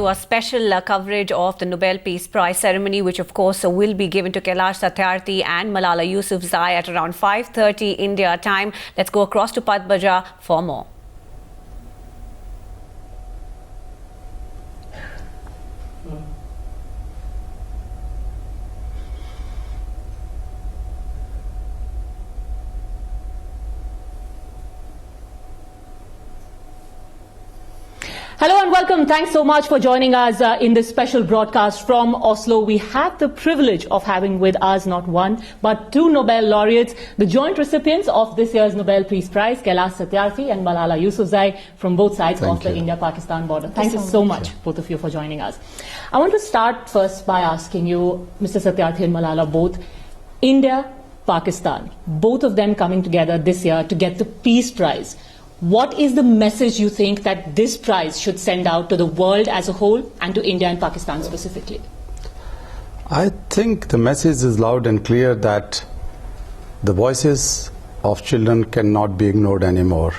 to a special coverage of the Nobel Peace Prize ceremony, which of course will be given to Kailash, Satyarthi and Malala Yousafzai at around 5:30 India time. Let's go across to Padmaja for more. Hello and welcome. Thanks so much for joining us in this special broadcast from Oslo. We have the privilege of having with us not one but two Nobel laureates, the joint recipients of this year's Nobel Peace Prize, Kailash Satyarthi and Malala Yousafzai, from both sides of the India-Pakistan border. Thank you so much, both of you, for joining us. I want to start first by asking you, Mr. Satyarthi and Malala, both, India, Pakistan, both of them coming together this year to get the Peace Prize. What is the message you think that this prize should send out to the world as a whole and to India and Pakistan specifically? I think the message is loud and clear that the voices of children cannot be ignored anymore.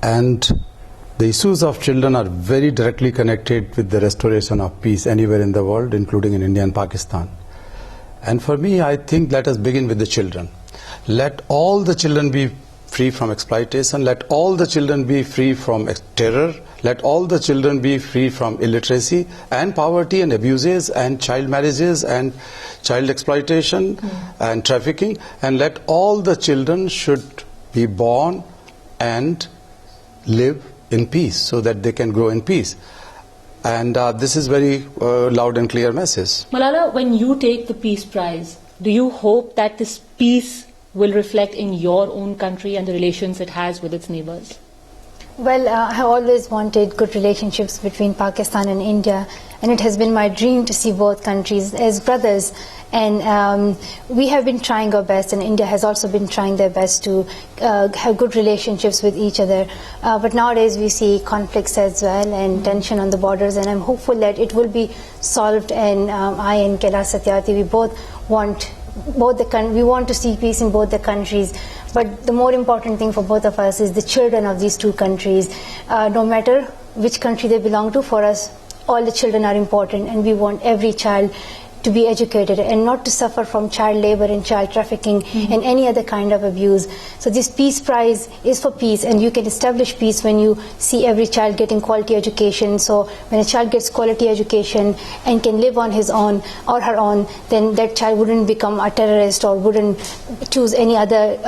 And the issues of children are very directly connected with the restoration of peace anywhere in the world, including in India and Pakistan. And for me, I think let us begin with the children. Let all the children be free from exploitation, let all the children be free from terror, let all the children be free from illiteracy and poverty and abuses and child marriages and child exploitation and trafficking, and let all the children should be born and live in peace so that they can grow in peace. And this is very loud and clear message. Malala, when you take the Peace Prize, do you hope that this peace will reflect in your own country and the relations it has with its neighbors? Well, I have always wanted good relationships between Pakistan and India, and it has been my dream to see both countries as brothers. And we have been trying our best, and India has also been trying their best to have good relationships with each other. But nowadays we see conflicts as well and tension on the borders, and I'm hopeful that it will be solved. And I and Kailash Satyarthi, we both want we want to see peace in both the countries, but the more important thing for both of us is the children of these two countries. No matter which country they belong to, for us all the children are important, and we want every child to be educated and not to suffer from child labor and child trafficking and any other kind of abuse. So this Peace Prize is for peace, and you can establish peace when you see every child getting quality education. So when a child gets quality education and can live on his own or her own, then that child wouldn't become a terrorist or wouldn't choose any other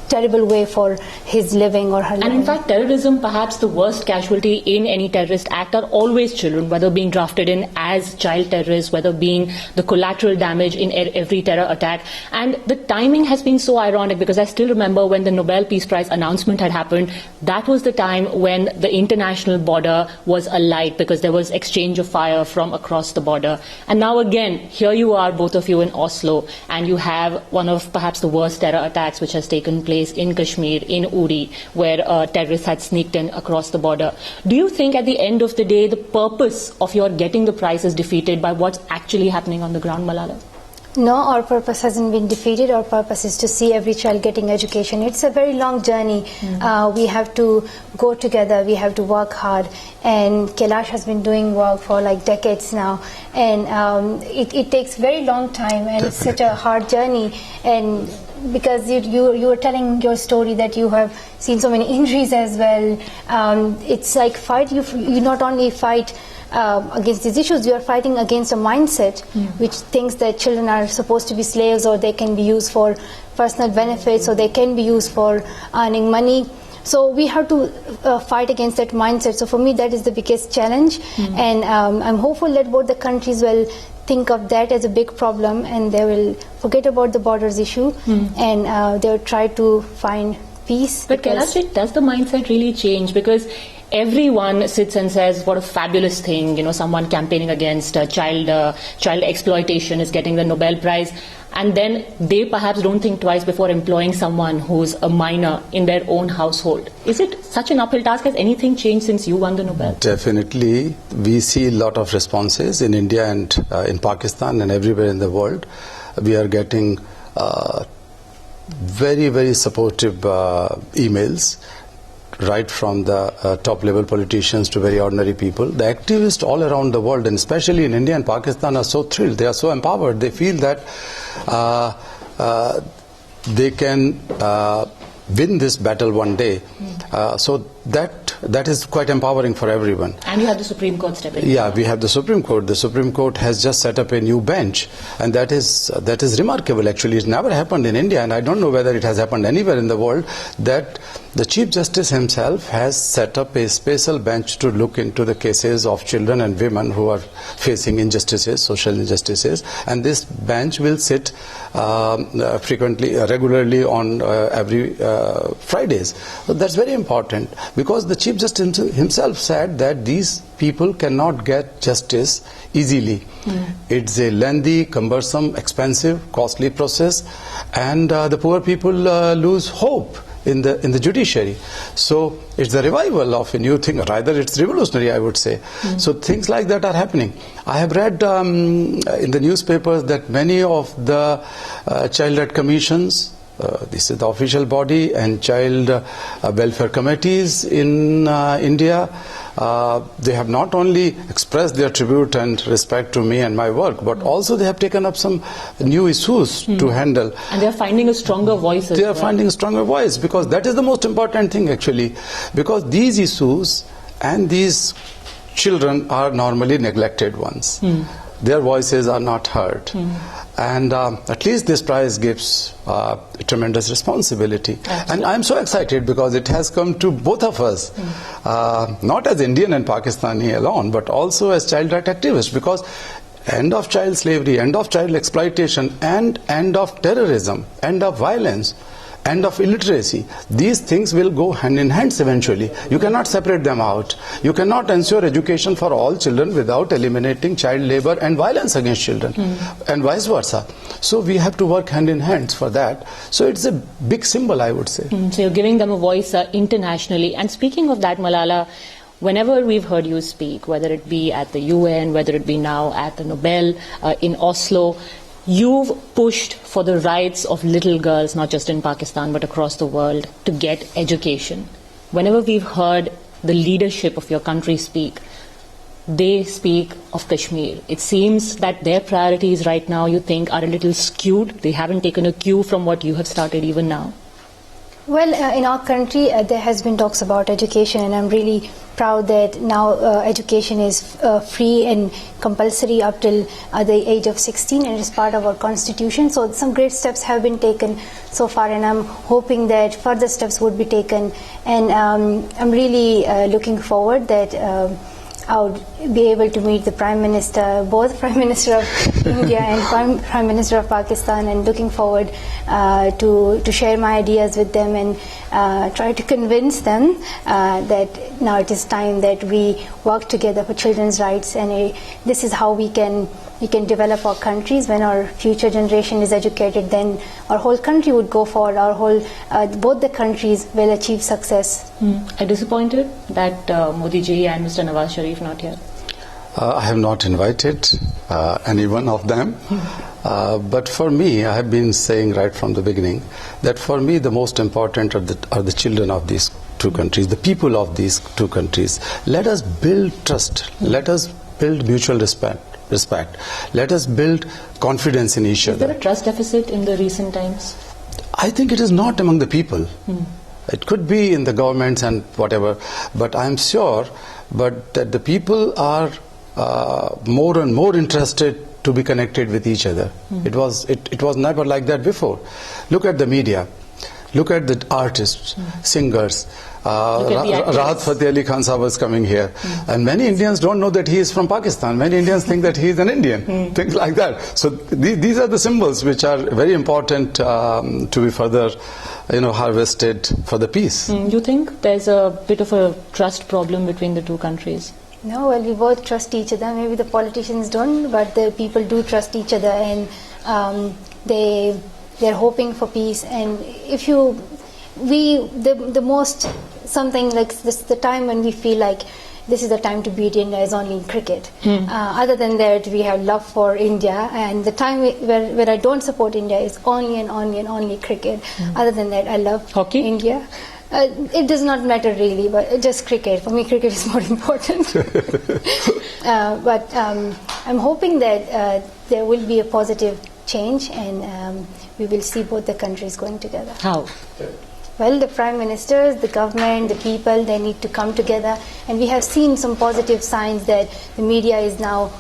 terrible way for his living or her living. And in fact, terrorism, perhaps the worst casualty in any terrorist act, are always children, whether being drafted in as child terrorists, whether being the collateral damage in every terror attack. And the timing has been so ironic, because I still remember when the Nobel Peace Prize announcement had happened, that was the time when the international border was alight, because there was exchange of fire from across the border. And now again, here you are, both of you in Oslo, and you have one of perhaps the worst terror attacks which has taken place in Kashmir, in Uri, where terrorists had sneaked in across the border. Do you think at the end of the day the purpose of your getting the prize is defeated by what's actually happening on the ground, Malala? No, our purpose hasn't been defeated. Our purpose is to see every child getting education. It's a very long journey. We have to go together. We have to work hard. And Kailash has been doing work for like decades now. And it takes very long time, and it's such a hard journey. And because you were telling your story that you have seen so many injuries as well. It's like you not only fight against these issues, you are fighting against a mindset which thinks that children are supposed to be slaves, or they can be used for personal benefits, or they can be used for earning money. So we have to fight against that mindset. So for me, that is the biggest challenge. And I'm hopeful that both the countries will think of that as a big problem, and they will forget about the borders issue, and they will try to find peace. But Kailash, does the mindset really change? Because everyone sits and says, what a fabulous thing, someone campaigning against child exploitation is getting the Nobel Prize. And then they perhaps don't think twice before employing someone who's a minor in their own household. Is it such an uphill task? Has anything changed since you won the Nobel? Definitely. We see a lot of responses in India and in Pakistan and everywhere in the world. We are getting very, very supportive emails right from the top level politicians to very ordinary people. The activists all around the world, and especially in India and Pakistan, are so thrilled. They are so empowered. They feel that they can win this battle one day. So that is quite empowering for everyone. And you have the Supreme Court stepping in. Yeah, we have the Supreme Court. The Supreme Court has just set up a new bench, and that is remarkable. Actually, it never happened in India, and I don't know whether it has happened anywhere in the world, that the Chief Justice himself has set up a special bench to look into the cases of children and women who are facing injustices, social injustices, and this bench will sit regularly on every Fridays. So that's very important, because the Chief Justice himself said that these people cannot get justice easily. It's a lengthy, cumbersome, expensive, costly process, and the poor people lose hope in the judiciary. So it's the revival of a new thing, or rather it's revolutionary, I would say. So things like that are happening. I have read in the newspapers that many of the child-led commissions, this is the official body, and child welfare committees in India, they have not only expressed their tribute and respect to me and my work, but also they have taken up some new issues to handle. And they are finding a stronger voice as They well. are finding a stronger voice, because that is the most important thing actually, because these issues and these children are normally neglected ones. Their voices are not heard. And at least this prize gives a tremendous responsibility. And I'm so excited because it has come to both of us, not as Indian and Pakistani alone, but also as child rights activists, because end of child slavery, end of child exploitation, and end of terrorism, end of violence, end of illiteracy, these things will go hand in hand eventually. You cannot separate them out. You cannot ensure education for all children without eliminating child labor and violence against children, and vice versa. So we have to work hand in hand for that. So it's a big symbol, I would say. So you're giving them a voice internationally. And speaking of that, Malala, whenever we've heard you speak, whether it be at the UN, whether it be now at the Nobel in Oslo, you've pushed for the rights of little girls, not just in Pakistan, but across the world, to get education. Whenever we've heard the leadership of your country speak, they speak of Kashmir. It seems that their priorities right now, you think, are a little skewed. They haven't taken a cue from what you have started even now. Well, in our country, there has been talks about education, and I'm really proud that now education is free and compulsory up till the age of 16, and it is part of our constitution. So some great steps have been taken so far, and I'm hoping that further steps would be taken. And I'm really looking forward that I would be able to meet the Prime Minister, both Prime Minister of India and Prime Minister of Pakistan, and looking forward to share my ideas with them and try to convince them that now it is time that we work together for children's rights, and this is how we can develop our countries. When our future generation is educated, then our whole country would go forward. Both the countries will achieve success. Are you disappointed that Modi ji and Mr. Nawaz Sharif not here? I have not invited any one of them. But for me, I have been saying right from the beginning that for me the most important are the children of these two countries, the people of these two countries. Let us build trust. Let us build mutual respect. Let us build confidence in each other. Is there a trust deficit in the recent times? I think it is not among the people. It could be in the governments and whatever, but I'm sure that the people are more and more interested to be connected with each other. It was never like that before. Look at the media. Look at the artists, singers. Rahat Fateh Ali Khan Sahib was coming here. And many Indians don't know that he is from Pakistan. Many Indians think that he is an Indian. Things like that. So these are the symbols which are very important to be further harvested for the peace. You think there's a bit of a trust problem between the two countries? No, well, we both trust each other. Maybe the politicians don't, but the people do trust each other, and they're hoping for peace. And the most something like this, the time when we feel like this is the time to beat India is only in cricket. Other than that, we have love for India, and the time where I don't support India is only and only and only cricket. Other than that, I love Hockey? India. It does not matter really, but just cricket. For me, cricket is more important. But I'm hoping that there will be a positive change, and we will see both the countries going together. How? Well, the Prime Ministers, the government, the people, they need to come together. And we have seen some positive signs that the media is now,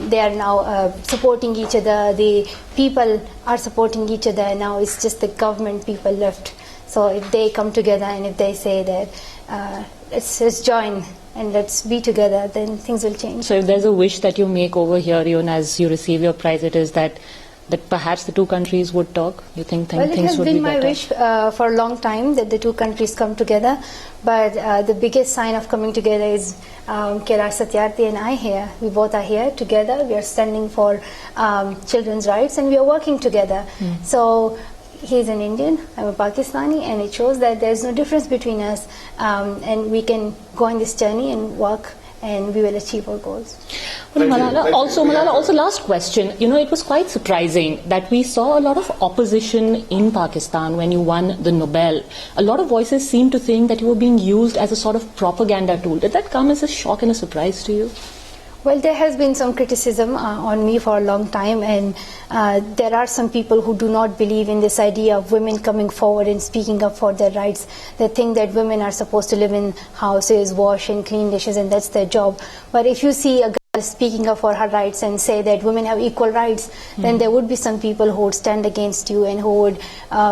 they are now supporting each other. The people are supporting each other. Now it's just the government people left. So if they come together and if they say that let's join and let's be together, then things will change. So if there's a wish that you make over here, even as you receive your prize, it is that perhaps the two countries would talk? You think things would be better? Well, it has been my wish for a long time that the two countries come together. But the biggest sign of coming together is Kailash, Satyarthi and I here. We both are here together. We are standing for children's rights and we are working together. So he's an Indian, I'm a Pakistani, and it shows that there's no difference between us, and we can go on this journey and work, and we will achieve our goals. Well, Malala, also last question. You know, it was quite surprising that we saw a lot of opposition in Pakistan when you won the Nobel. A lot of voices seemed to think that you were being used as a sort of propaganda tool. Did that come as a shock and a surprise to you? Well, there has been some criticism on me for a long time, and there are some people who do not believe in this idea of women coming forward and speaking up for their rights. They think that women are supposed to live in houses, wash and clean dishes, and that's their job. But if you see a girl speaking up for her rights and say that women have equal rights, then there would be some people who would stand against you and who would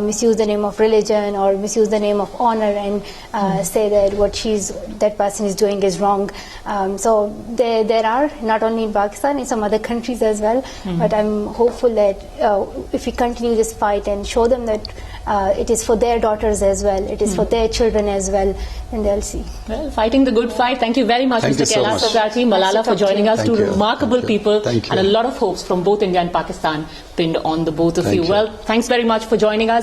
misuse the name of religion or misuse the name of honor and say that what that person is doing is wrong. So there are, not only in Pakistan, in some other countries as well, but I'm hopeful that if we continue this fight and show them that it is for their daughters as well, it is for their children as well, then they'll see. Well, fighting the good fight. Thank you very much, Thank Mr. you so Kailash, much. Satyarthi, Malala, for joining us. Thank Two you. remarkable Thank you. people Thank you. and a lot of hopes from both India and Pakistan pinned on the both of Thank you. you. Well, thanks very much for joining us.